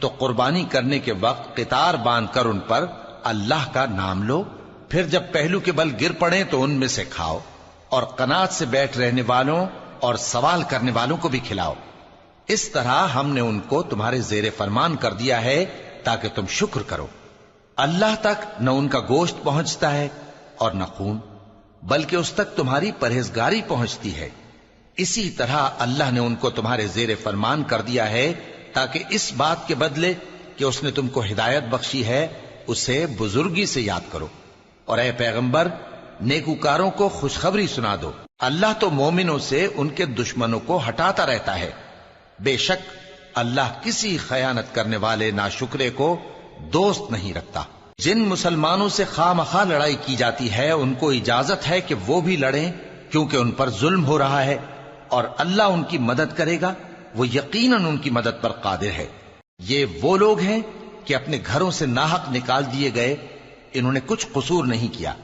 تو قربانی کرنے کے وقت قطار باندھ کر ان پر اللہ کا نام لو، پھر جب پہلو کے بل گر پڑے تو ان میں سے کھاؤ، اور قناعت سے بیٹھ رہنے والوں اور سوال کرنے والوں کو بھی کھلاؤ۔ اس طرح ہم نے ان کو تمہارے زیر فرمان کر دیا ہے تاکہ تم شکر کرو۔ اللہ تک نہ ان کا گوشت پہنچتا ہے اور نہ خون، بلکہ اس تک تمہاری پرہیزگاری پہنچتی ہے۔ اسی طرح اللہ نے ان کو تمہارے زیر فرمان کر دیا ہے تاکہ اس بات کے بدلے کہ اس نے تم کو ہدایت بخشی ہے اسے بزرگی سے یاد کرو۔ اور اے پیغمبر، نیکوکاروں کو خوشخبری سنا دو، اللہ تو مومنوں سے ان کے دشمنوں کو ہٹاتا رہتا ہے۔ بے شک اللہ کسی خیانت کرنے والے ناشکرے کو دوست نہیں رکھتا۔ جن مسلمانوں سے خواہ مخواہ لڑائی کی جاتی ہے ان کو اجازت ہے کہ وہ بھی لڑیں، کیونکہ ان پر ظلم ہو رہا ہے، اور اللہ ان کی مدد کرے گا، وہ یقیناً ان کی مدد پر قادر ہے۔ یہ وہ لوگ ہیں کہ اپنے گھروں سے ناحق نکال دیے گئے، انہوں نے کچھ قصور نہیں کیا،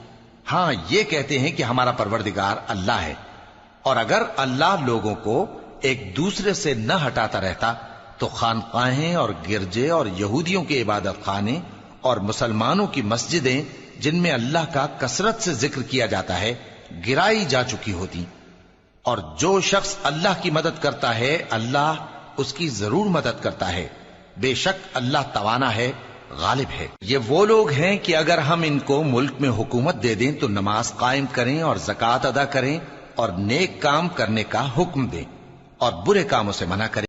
ہاں یہ کہتے ہیں کہ ہمارا پروردگار اللہ ہے۔ اور اگر اللہ لوگوں کو ایک دوسرے سے نہ ہٹاتا رہتا تو خانقاہیں اور گرجے اور یہودیوں کے عبادت خانے اور مسلمانوں کی مسجدیں جن میں اللہ کا کثرت سے ذکر کیا جاتا ہے گرائی جا چکی ہوتی۔ اور جو شخص اللہ کی مدد کرتا ہے اللہ اس کی ضرور مدد کرتا ہے، بے شک اللہ توانا ہے، غالب ہے۔ یہ وہ لوگ ہیں کہ اگر ہم ان کو ملک میں حکومت دے دیں تو نماز قائم کریں اور زکوٰۃ ادا کریں اور نیک کام کرنے کا حکم دیں اور برے کاموں سے منع کریں۔